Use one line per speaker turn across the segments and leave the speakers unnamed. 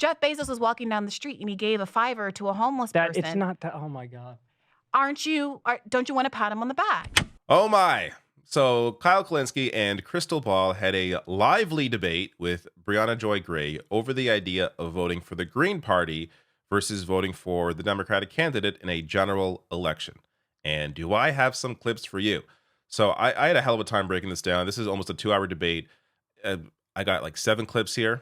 Jeff Bezos was walking down the street and he gave a $5 to a homeless
That
person,
it's not that. Oh my God.
don't you want to pat him on the back?
Oh my. So Kyle Kulinski and Krystal Ball had a lively debate with Briahna Joy Gray over the idea of voting for the Green Party versus voting for the Democratic candidate in a general election. And do I have some clips for you? So I had a hell of a time breaking this down. This is almost a 2-hour debate. I got like 7 clips here.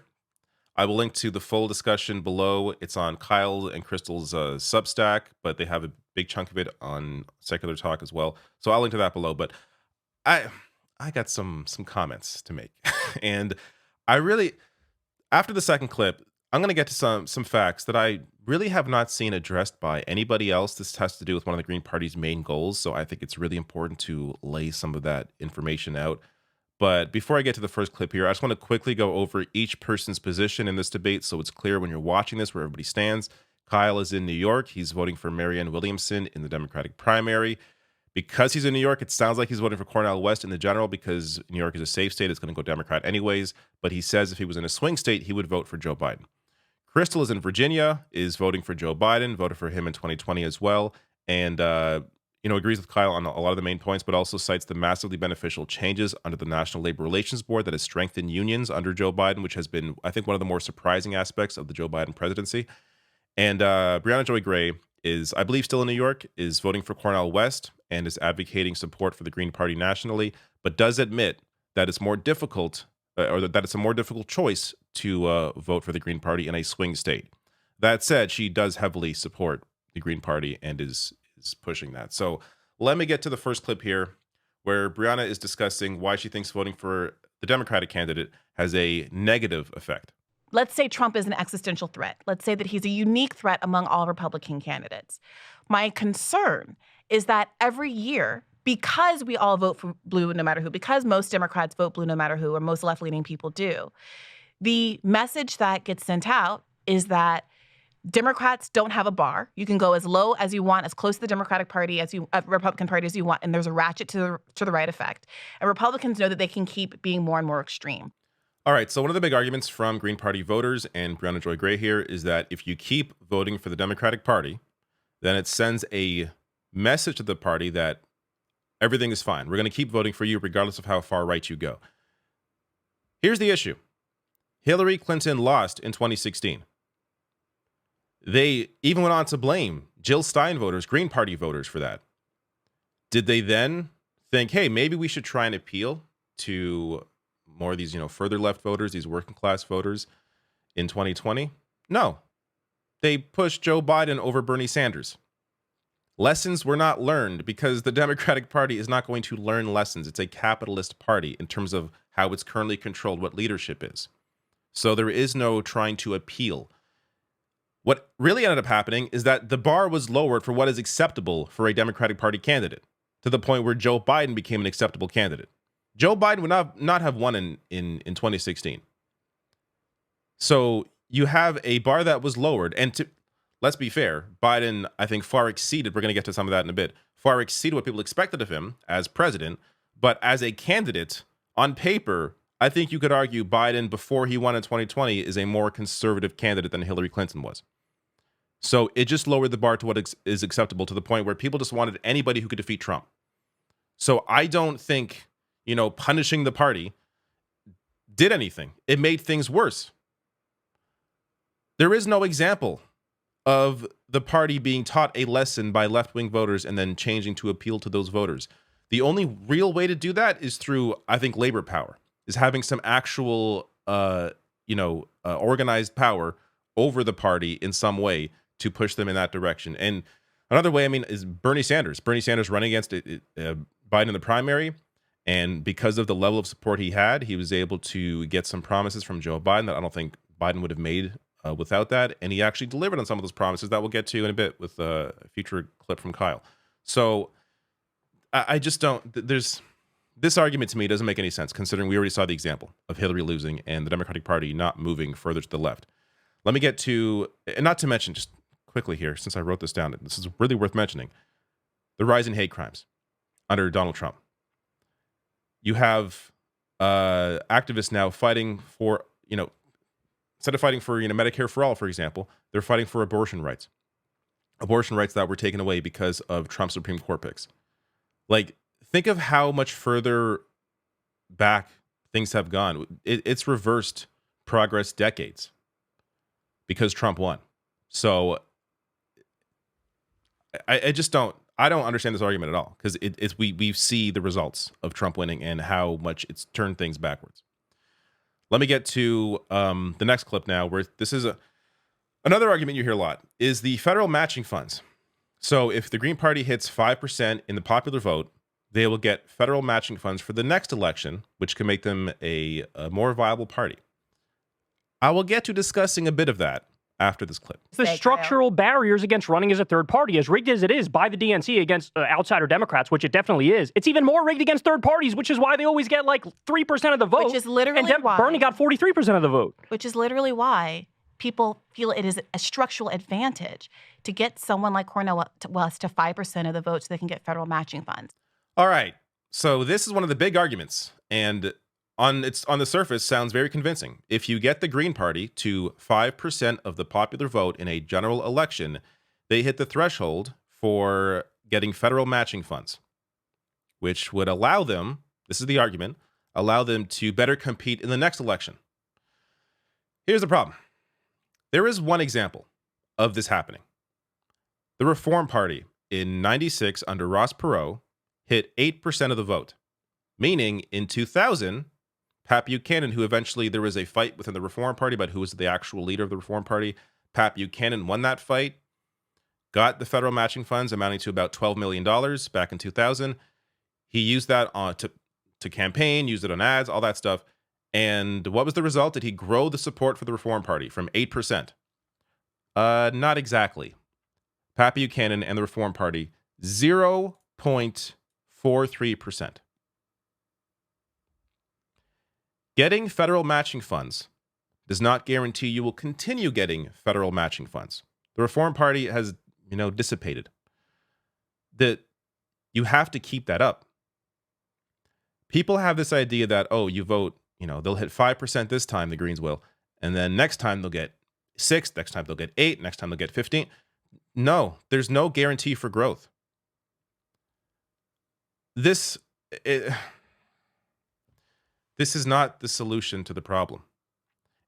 I will link to the full discussion below. It's on Kyle and Krystal's Substack, but they have a big chunk of it on Secular Talk as well. So I'll link to that below. But I got some comments to make. And I really, after the second clip, I'm going to get to some facts that I really have not seen addressed by anybody else. This has to do with one of the Green Party's main goals. So I think it's really important to lay some of that information out. But before I get to the first clip here, I just want to quickly go over each person's position in this debate so it's clear when you're watching this where everybody stands. Kyle is in New York. He's voting for Marianne Williamson in the Democratic primary. Because he's in New York, it sounds like he's voting for Cornel West in the general because New York is a safe state. It's going to go Democrat anyways. But he says if he was in a swing state, he would vote for Joe Biden. Krystal is in Virginia, is voting for Joe Biden, voted for him in 2020 as well. And, agrees with Kyle on a lot of the main points, but also cites the massively beneficial changes under the National Labor Relations Board that has strengthened unions under Joe Biden, which has been, I think, one of the more surprising aspects of the Joe Biden presidency. And Briahna Joy Gray is, I believe, still in New York, is voting for Cornel West and is advocating support for the Green Party nationally, but does admit that it's more difficult, or that it's a more difficult choice to vote for the Green Party in a swing state. That said, she does heavily support the Green Party and is pushing that. So let me get to the first clip here where Briahna is discussing why she thinks voting for the Democratic candidate has a negative effect.
Let's say Trump is an existential threat. Let's say that he's a unique threat among all Republican candidates. My concern is that every year, because we all vote for blue no matter who, because most Democrats vote blue no matter who, or most left-leaning people do, the message that gets sent out is that Democrats don't have a bar. You can go as low as you want, as close to the Democratic Party as you, Republican Party as you want, and there's a ratchet to the right effect. And Republicans know that they can keep being more and more extreme.
All right, so one of the big arguments from Green Party voters and Briahna Joy Gray here is that if you keep voting for the Democratic Party, then it sends a message to the party that everything is fine. We're going to keep voting for you regardless of how far right you go. Here's the issue. Hillary Clinton lost in 2016. They even went on to blame Jill Stein voters, Green Party voters, for that. Did they then think, hey, maybe we should try and appeal to more of these, further left voters, these working class voters in 2020? No. They pushed Joe Biden over Bernie Sanders. Lessons were not learned because the Democratic Party is not going to learn lessons. It's a capitalist party in terms of how it's currently controlled, what leadership is. So there is no trying to appeal. What really ended up happening is that the bar was lowered for what is acceptable for a Democratic Party candidate, to the point where Joe Biden became an acceptable candidate. Joe Biden would not have won in 2016. So you have a bar that was lowered. And let's be fair, Biden, I think, far exceeded, we're going to get to some of that in a bit, far exceeded what people expected of him as president. But as a candidate, on paper, I think you could argue Biden, before he won in 2020, is a more conservative candidate than Hillary Clinton was. So it just lowered the bar to what is acceptable, to the point where people just wanted anybody who could defeat Trump. So I don't think, punishing the party did anything. It made things worse. There is no example of the party being taught a lesson by left-wing voters and then changing to appeal to those voters. The only real way to do that is through, I think, labor power, is having some actual, organized power over the party in some way to push them in that direction. And another way, is Bernie Sanders. Bernie Sanders running against Biden in the primary. And because of the level of support he had, he was able to get some promises from Joe Biden that I don't think Biden would have made without that. And he actually delivered on some of those promises that we'll get to in a bit with a future clip from Kyle. So I just don't, this argument to me doesn't make any sense, considering we already saw the example of Hillary losing and the Democratic Party not moving further to the left. Let me get to, and not to mention, just quickly here, since I wrote this down, this is really worth mentioning, the rise in hate crimes under Donald Trump. You have activists now fighting for, instead of fighting for, Medicare for all, for example, they're fighting for abortion rights that were taken away because of Trump's Supreme Court picks. Like, think of how much further back things have gone. It's reversed progress decades because Trump won. So I just don't understand this argument at all, because we see the results of Trump winning and how much it's turned things backwards. Let me get to the next clip now, where this is another argument you hear a lot, is the federal matching funds. So if the Green Party hits 5% in the popular vote, they will get federal matching funds for the next election, which can make them a more viable party. I will get to discussing a bit of that after this clip.
The structural barriers against running as a third party, as rigged as it is by the DNC against outsider Democrats, which it definitely is, it's even more rigged against third parties, which is why they always get like 3% of the vote.
Which is literally why
Bernie got 43% of the vote.
Which is literally why people feel it is a structural advantage to get someone like Cornel West to 5% of the vote so they can get federal matching funds.
All right. So this is one of the big arguments, and on the surface sounds very convincing. If you get the Green Party to 5% of the popular vote in a general election, they hit the threshold for getting federal matching funds, which would allow them, this is the argument, allow them to better compete in the next election. Here's the problem. There is one example of this happening. The Reform Party in 96 under Ross Perot hit 8% of the vote, meaning in 2000, Pat Buchanan, who eventually there was a fight within the Reform Party about who was the actual leader of the Reform Party, Pat Buchanan won that fight, got the federal matching funds amounting to about $12 million back in 2000. He used that to campaign, used it on ads, all that stuff. And what was the result? Did he grow the support for the Reform Party from 8%? Not exactly. Pat Buchanan and the Reform Party, 0.43%. Getting federal matching funds does not guarantee you will continue getting federal matching funds. The Reform Party has, dissipated. That you have to keep that up. People have this idea that, you vote, they'll hit 5% this time, the Greens will, and then next time they'll get 6, next time they'll get 8, next time they'll get 15. No, there's no guarantee for growth. This is not the solution to the problem.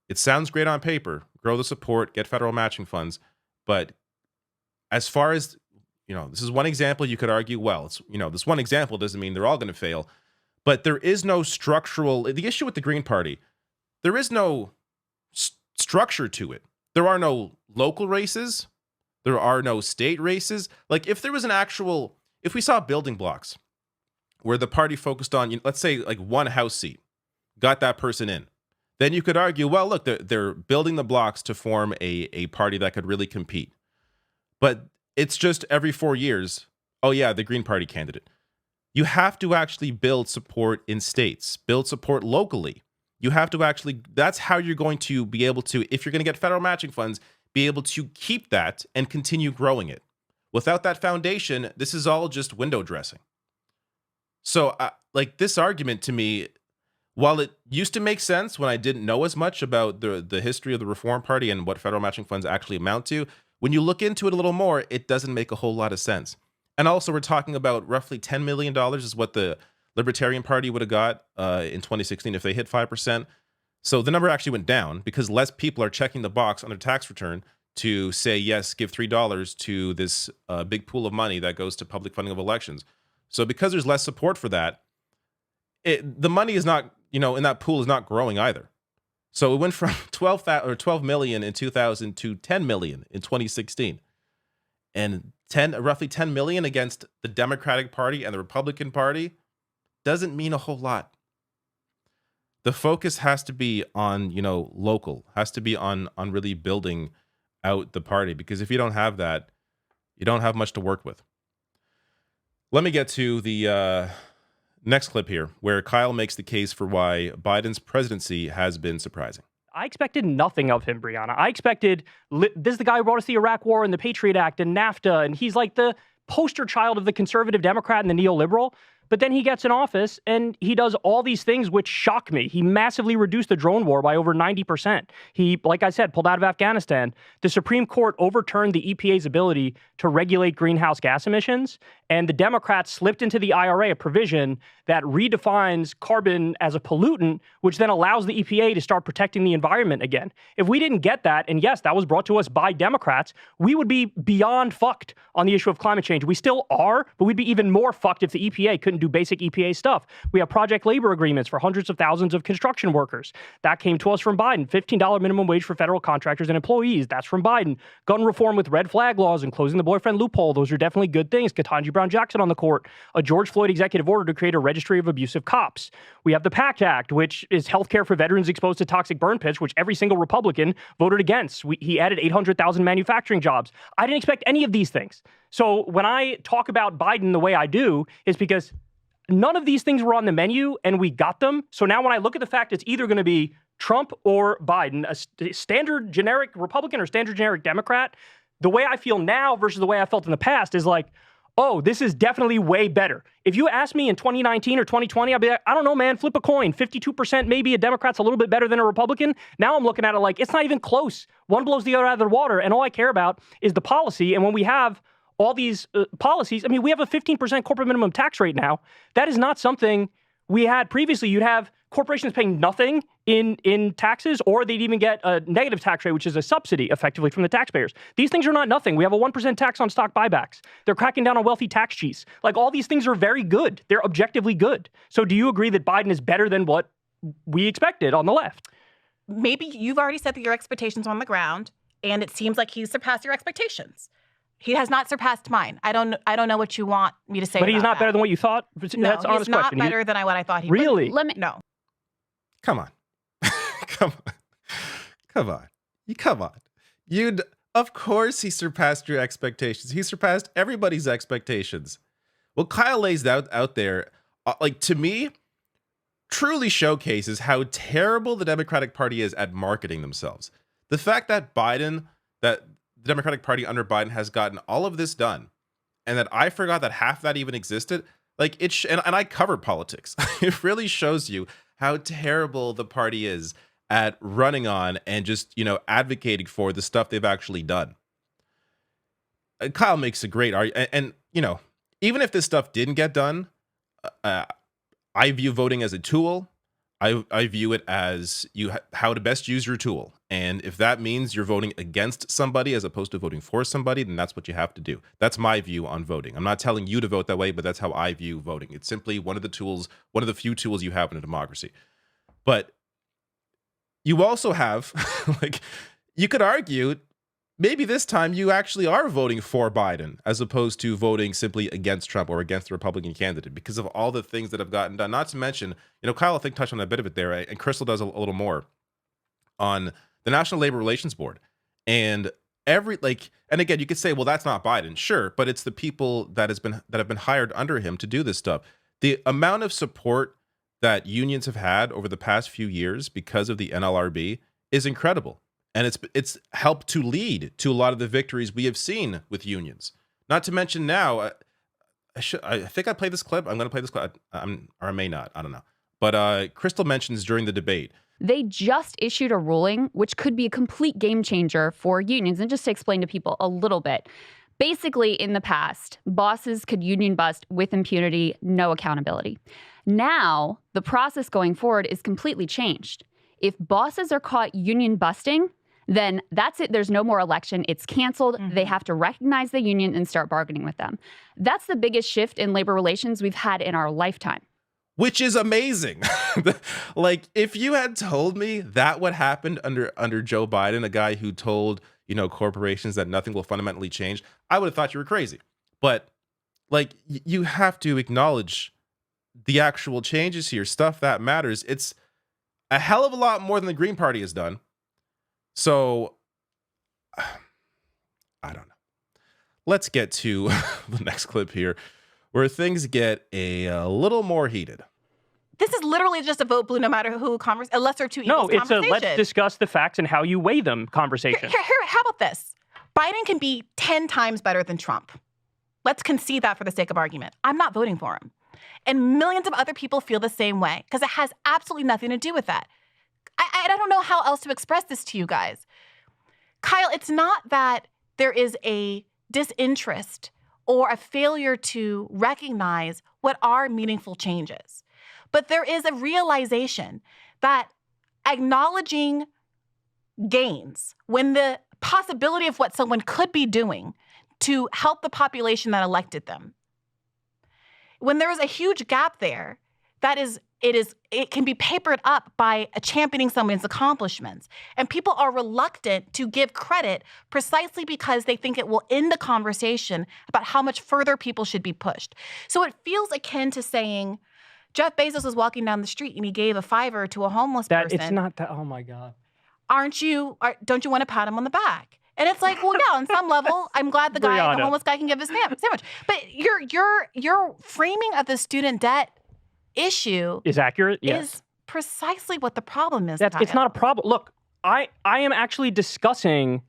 It sounds great on paper, grow the support, get federal matching funds, but as far as, this is one example. You could argue, well, it's, this one example doesn't mean they're all going to fail, but there is no the issue with the Green Party, there is no structure to it. There are no local races. There are no state races. Like, if there was if we saw building blocks where the party focused on, let's say like one House seat, got that person in, then you could argue, well, look, they're building the blocks to form a party that could really compete. But it's just every 4 years, the Green Party candidate. You have to actually build support in states, build support locally. You have to that's how you're going to be able to, if you're going to get federal matching funds, be able to keep that and continue growing it. Without that foundation, this is all just window dressing. So, this argument to me, while it used to make sense when I didn't know as much about the history of the Reform Party and what federal matching funds actually amount to, when you look into it a little more, it doesn't make a whole lot of sense. And also, we're talking about roughly $10 million is what the Libertarian Party would have got in 2016 if they hit 5%. So the number actually went down because less people are checking the box on their tax return to say, yes, give $3 to this big pool of money that goes to public funding of elections. So because there's less support for that, the money is not, in that pool is not growing either. So it went from 12 million in 2000 to 10 million in 2016. And roughly 10 million against the Democratic Party and the Republican Party doesn't mean a whole lot. The focus has to be on, local, has to be on really building out the party, because if you don't have that, you don't have much to work with. Let me get to the next clip here, where Kyle makes the case for why Biden's presidency has been surprising.
I expected nothing of him, Briahna. I expected, this is the guy who brought us the Iraq War and the Patriot Act and NAFTA, and he's like the poster child of the conservative Democrat and the neoliberal. But then he gets in office and he does all these things which shock me. He massively reduced the drone war by over 90%. He, like I said, pulled out of Afghanistan. The Supreme Court overturned the EPA's ability to regulate greenhouse gas emissions. And the Democrats slipped into the IRA a provision that redefines carbon as a pollutant, which then allows the EPA to start protecting the environment again. If we didn't get that, and yes, that was brought to us by Democrats, we would be beyond fucked on the issue of climate change. We still are, but we'd be even more fucked if the EPA couldn't do basic EPA stuff. We have project labor agreements for hundreds of thousands of construction workers. That came to us from Biden. $15 minimum wage for federal contractors and employees. That's from Biden. Gun reform with red flag laws and closing the boyfriend loophole. Those are definitely good things. Ketanji Brown Jackson on the court. A George Floyd executive order to create a registry of abusive cops. We have the PACT Act, which is healthcare for veterans exposed to toxic burn pits, which every single Republican voted against. He added 800,000 manufacturing jobs. I didn't expect any of these things. So when I talk about Biden the way I do, is because none of these things were on the menu and we got them. So now when I look at the fact it's either going to be Trump or Biden, a standard generic Republican or standard generic Democrat, the way I feel now versus the way I felt in the past is like, oh, this is definitely way better. If you asked me in 2019 or 2020, I'd be like, I don't know, man, flip a coin. 52% maybe a Democrat's a little bit better than a Republican. Now I'm looking at it like, it's not even close. One blows the other out of the water, and all I care about is the policy. And when we have all these policies, I mean, we have a 15% corporate minimum tax rate now. That is not something we had previously. You'd have corporations paying nothing in taxes, or they'd even get a negative tax rate, which is a subsidy effectively from the taxpayers. These things are not nothing. We have a 1% tax on stock buybacks. They're cracking down on wealthy tax cheats. Like, all these things are very good. They're objectively good. So do you agree that Biden is better than what we expected on the left?
Maybe you've already set your expectations on the ground, and it seems like he's surpassed your expectations. He has not surpassed mine. I don't know what you want me to say.
But he's not
that.
better than what you thought?
No,
That's
he's not better than what I thought he
really?
would. No.
Come on. Come on. Come on. Come on. Of course he surpassed your expectations. He surpassed everybody's expectations. What Kyle lays out there, like, to me, truly showcases how terrible the Democratic Party is at marketing themselves. The fact that the Democratic Party under Biden has gotten all of this done, and that I forgot that half that even existed, like, and I cover politics. It really shows you how terrible the party is at running on and just, advocating for the stuff they've actually done. Kyle makes a great argument. And, even if this stuff didn't get done, I view voting as a tool. I view it as how to best use your tool. And if that means you're voting against somebody as opposed to voting for somebody, then that's what you have to do. That's my view on voting. I'm not telling you to vote that way, but that's how I view voting. It's simply one of the few tools you have in a democracy. But you also have, like, you could argue maybe this time you actually are voting for Biden as opposed to voting simply against Trump or against the Republican candidate because of all the things that have gotten done. Not to mention, Kyle, I think, touched on a bit of it there, and Krystal does a little more on the National Labor Relations Board. And and again, you could say, well, that's not Biden. Sure, but it's the people that have been hired under him to do this stuff. The amount of support that unions have had over the past few years because of the NLRB is incredible. And it's helped to lead to a lot of the victories we have seen with unions. Not to mention now, I think I played this clip. I'm going to play this clip. Or I may not. I don't know. But Krystal mentions during the debate,
they just issued a ruling which could be a complete game changer for unions. And just to explain to people a little bit, basically in the past, bosses could union bust with impunity, no accountability. Now, the process going forward is completely changed. If bosses are caught union busting, then that's it. There's no more election. It's canceled. Mm-hmm. They have to recognize the union and start bargaining with them. That's the biggest shift in labor relations we've had in our lifetime.
Which is amazing. Like, if you had told me that what happened under Joe Biden, a guy who told, corporations that nothing will fundamentally change, I would have thought you were crazy. But, like, you have to acknowledge the actual changes here, stuff that matters. It's a hell of a lot more than the Green Party has done. So, I don't know. Let's get to the next clip here, where things get a little more heated.
This is literally just a vote blue no matter who a lesser two evils
conversation.
conversation.
No, it's a let's discuss the facts and how you weigh them conversation.
How about this? Biden can be 10 times better than Trump. Let's concede that for the sake of argument. I'm not voting for him. And millions of other people feel the same way because it has absolutely nothing to do with that. I don't know how else to express this to you guys. Kyle, it's not that there is a disinterest or a failure to recognize what are meaningful changes, but there is a realization that acknowledging gains when the possibility of what someone could be doing to help the population that elected them, when there is a huge gap there, it can be papered up by championing someone's accomplishments. And people are reluctant to give credit precisely because they think it will end the conversation about how much further people should be pushed. So it feels akin to saying Jeff Bezos was walking down the street and he gave a $5 to a homeless person.
It's not that. Oh my God.
Don't you want to pat him on the back? And it's like, well, yeah, on some level, I'm glad the homeless guy can give his sandwich. But your framing of the student debt issue
is accurate. Yes,
is precisely what the problem is.
It's not a problem. Look, I am actually discussing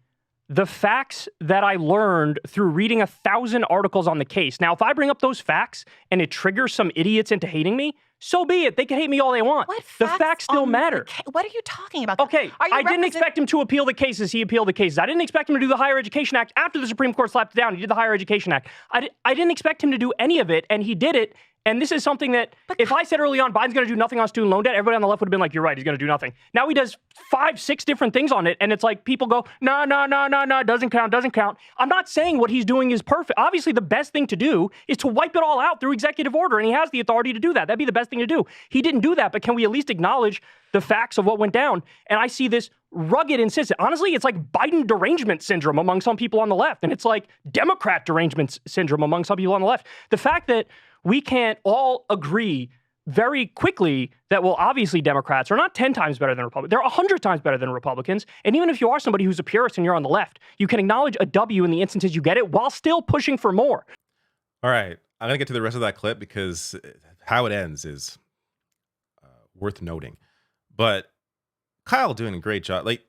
the facts that I learned through reading 1,000 articles on the case. Now, if I bring up those facts and it triggers some idiots into hating me, so be it. They can hate me all they want. The facts still matter.
What are you talking about?
Okay, I didn't expect him to appeal the cases. He appealed the cases. I didn't expect him to do the Higher Education Act after the Supreme Court slapped it down. He did the Higher Education Act. I didn't expect him to do any of it, and he did it. And this is something that, if I said early on, Biden's going to do nothing on student loan debt, everybody on the left would have been like, you're right, he's going to do nothing. Now he does 5, 6 different things on it, and it's like people go, no, doesn't count. I'm not saying what he's doing is perfect. Obviously, the best thing to do is to wipe it all out through executive order, and he has the authority to do that. That'd be the best thing to do. He didn't do that, but can we at least acknowledge the facts of what went down? And I see this rugged insistence. Honestly, it's like Biden derangement syndrome among some people on the left, and it's like Democrat derangement syndrome among some people on the left. The fact that we can't all agree very quickly that, well, obviously Democrats are not 10 times better than Republicans. They're 100 times better than Republicans. And even if you are somebody who's a purist and you're on the left, you can acknowledge a W in the instances you get it while still pushing for more.
All right. I'm going to get to the rest of that clip because how it ends is worth noting. But Kyle doing a great job. Like,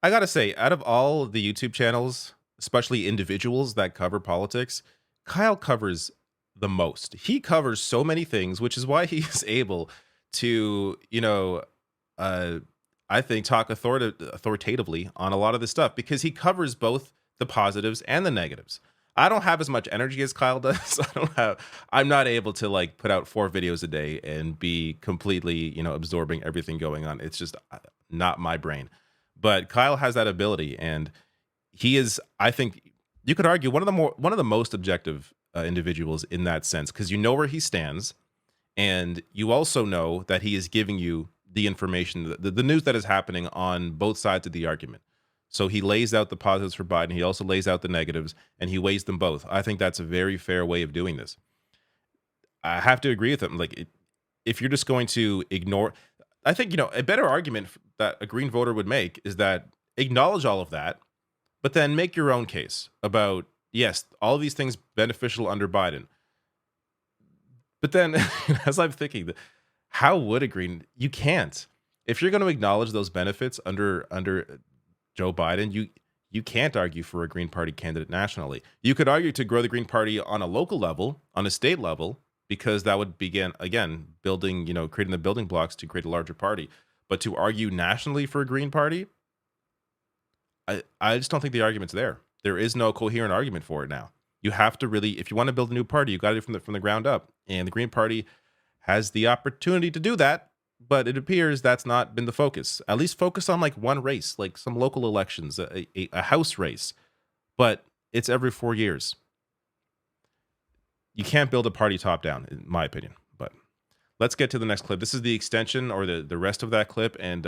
I got to say, out of all the YouTube channels, especially individuals that cover politics, Kyle covers the most. He covers so many things, which is why he's able to, I think talk authoritatively on a lot of this stuff, because he covers both the positives and the negatives. I don't have as much energy as Kyle does. I'm not able to like put out 4 videos a day and be completely, absorbing everything going on. It's just not my brain. But Kyle has that ability, and he is, I think you could argue, one of the most objective individuals in that sense, because you know where he stands, and you also know that he is giving you the information, the news that is happening on both sides of the argument. So he lays out the positives for Biden. He also lays out the negatives, and he weighs them both. I think that's a very fair way of doing this. I have to agree with him. Like, if you're just going to ignore, I think, a better argument that a Green voter would make is that acknowledge all of that, but then make your own case about, yes, all of these things beneficial under Biden. But then, as I'm thinking, how would a Green? You can't. If you're going to acknowledge those benefits under Joe Biden, you can't argue for a Green Party candidate nationally. You could argue to grow the Green Party on a local level, on a state level, because that would begin, again, building, creating the building blocks to create a larger party. But to argue nationally for a Green Party, I just don't think the argument's there. There is no coherent argument for it now. You have to really, if you want to build a new party, you got to do it from the ground up. And the Green Party has the opportunity to do that, but it appears that's not been the focus. At least focus on like one race, like some local elections, a House race. But it's every 4 years. You can't build a party top down, in my opinion. But let's get to the next clip. This is the extension or the rest of that clip, and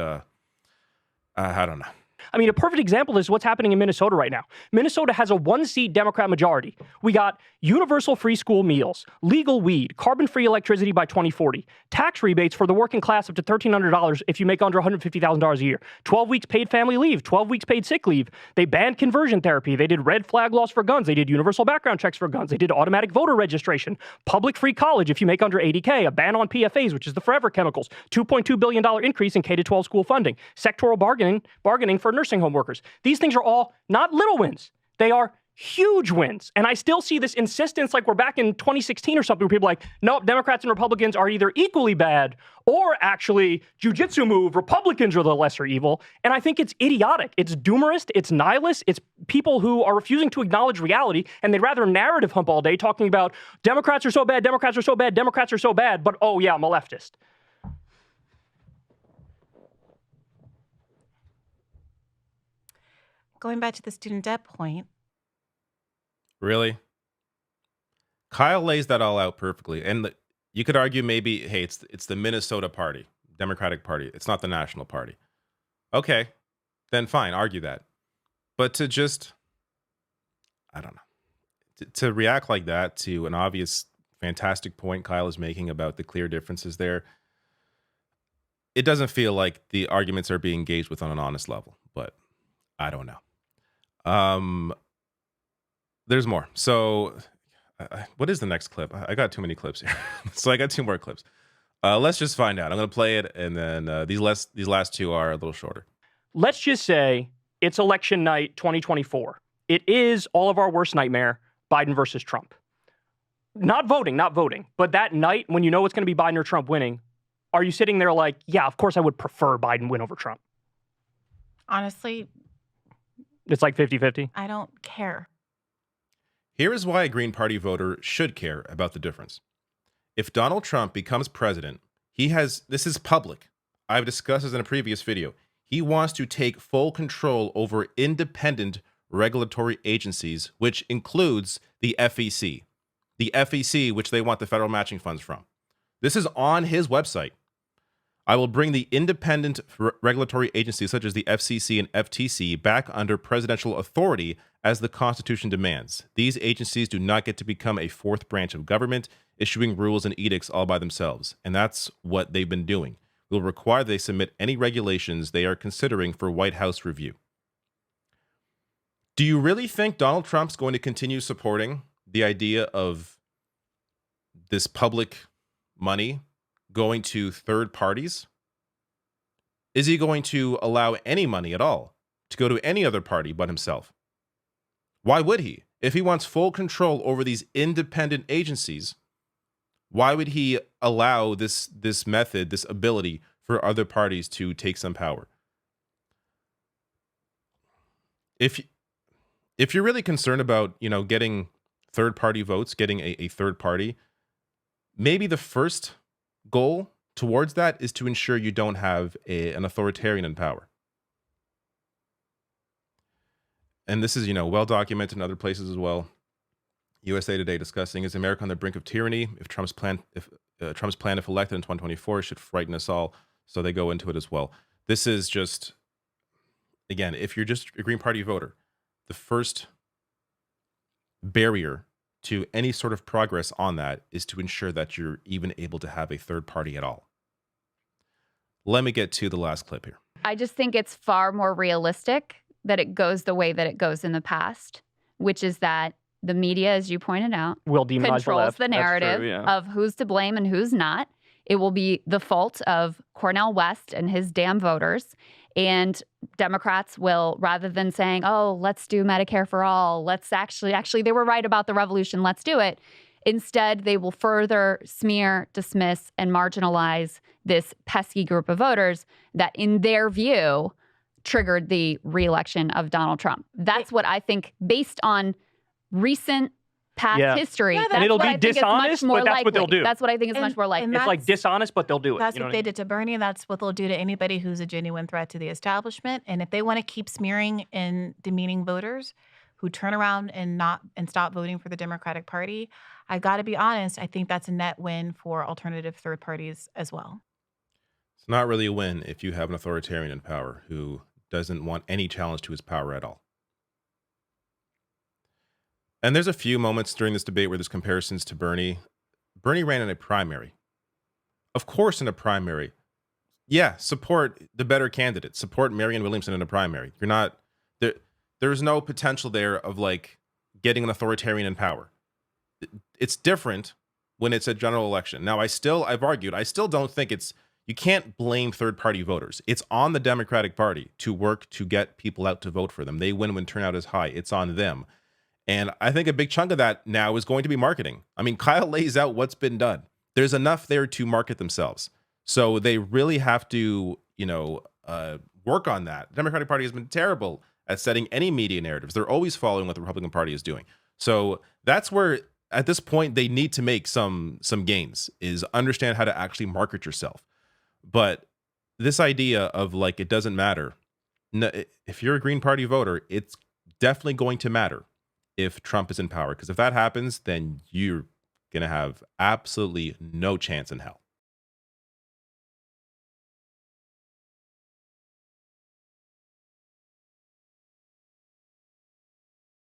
I don't know.
I mean, a perfect example is what's happening in Minnesota right now. Minnesota has a 1-seat Democrat majority. We got universal free school meals, legal weed, carbon-free electricity by 2040, tax rebates for the working class up to $1,300 if you make under $150,000 a year, 12 weeks paid family leave, 12 weeks paid sick leave. They banned conversion therapy. They did red flag laws for guns. They did universal background checks for guns. They did automatic voter registration, public free college if you make under $80K, a ban on PFAs, which is the forever chemicals, $2.2 billion increase in K-12 school funding, sectoral bargaining for nursing home workers. These things are all not little wins. They are huge wins. And I still see this insistence like we're back in 2016 or something where people are like, nope, Democrats and Republicans are either equally bad or actually jujitsu move, Republicans are the lesser evil. And I think it's idiotic. It's doomerist. It's nihilist. It's people who are refusing to acknowledge reality, and they'd rather narrative hump all day talking about Democrats are so bad, Democrats are so bad, Democrats are so bad, but oh yeah, I'm a leftist.
Going back to the student debt point,
Really? Kyle lays that all out perfectly. And you could argue maybe, hey, it's the Minnesota Party, Democratic Party. It's not the National Party. Okay, then fine, argue that. But to just, I don't know, to react like that to an obvious, fantastic point Kyle is making about the clear differences there, it doesn't feel like the arguments are being engaged with on an honest level. But I don't know. There's more. So, what is the next clip? I got too many clips here. So I got 2 more clips. Let's just find out. I'm going to play it, and then these last 2 are a little shorter.
Let's just say it's election night 2024. It is all of our worst nightmare, Biden versus Trump. Not voting, but that night when you know it's going to be Biden or Trump winning, are you sitting there like, yeah, of course I would prefer Biden win over Trump?
honestly,
It's like 50-50.
I don't care.
Here is why a Green Party voter should care about the difference. If Donald Trump becomes president, this is public. I've discussed this in a previous video. He wants to take full control over independent regulatory agencies, which includes the FEC. The FEC, which they want the federal matching funds from. This is on his website. I will bring the independent regulatory agencies such as the FCC and FTC back under presidential authority as the Constitution demands. These agencies do not get to become a fourth branch of government, issuing rules and edicts all by themselves. And that's what they've been doing. We'll require they submit any regulations they are considering for White House review. Do you really think Donald Trump's going to continue supporting the idea of this public money going to third parties? Is he going to allow any money at all to go to any other party but himself? Why would he? If he wants full control over these independent agencies, why would he allow this method, this ability for other parties to take some power? If you're really concerned about, getting third party votes, getting a third party, maybe the first goal towards that is to ensure you don't have an authoritarian in power. And this is, well documented in other places as well. USA Today discussing, is America on the brink of tyranny? If Trump's plan, if elected in 2024, should frighten us all. So they go into it as well. This is just, again, if you're just a Green Party voter, the first barrier to any sort of progress on that is to ensure that you're even able to have a third party at all. Let me get to the last clip here.
I just think it's far more realistic that it goes the way that it goes in the past, which is that the media, as you pointed out,
Will demonize
controls
the left.
the narrative
That's true, yeah.
of who's to blame and who's not. It will be the fault of Cornel West and his damn voters. And Democrats will, rather than saying, oh, let's do Medicare for all, let's actually, they were right about the revolution, let's do it. Instead, they will further smear, dismiss, and marginalize this pesky group of voters that, in their view, triggered the re-election of Donald Trump. That's what I think, based on recent past history.
Yeah,
And it'll
what
be
I think is
dishonest,
much more
but that's what they'll
likely.
do.
That's what I think is much more likely.
and
It's like
that's-
dishonest, but they'll do it.
That's
You know
what
what
they
I mean?
did to Bernie. That's what they'll do to anybody who's a genuine threat to the establishment. And if they want to keep smearing and demeaning voters who turn around and stop voting for the Democratic Party, I got to be honest, I think that's a net win for alternative third parties as well.
It's not really a win if you have an authoritarian in power who doesn't want any challenge to his power at all. And there's a few moments during this debate where there's comparisons to Bernie. Bernie ran in a primary. Of course, in a primary, support the better candidate. Support Marianne Williamson in a primary. You're not there. There's no potential there of like getting an authoritarian in power. It's different when it's a general election. Now, I've argued, I still don't think you can't blame third party voters. It's on the Democratic Party to work to get people out to vote for them. They win when turnout is high. It's on them. And I think a big chunk of that now is going to be marketing. I mean, Kyle lays out what's been done. There's enough there to market themselves. So they really have to, work on that. The Democratic Party has been terrible at setting any media narratives. They're always following what the Republican Party is doing. So that's where, at this point, they need to make some gains, is understand how to actually market yourself. But this idea of like, it doesn't matter. No, if you're a Green Party voter, it's definitely going to matter if Trump is in power. Because if that happens, then you're going to have absolutely no chance in hell.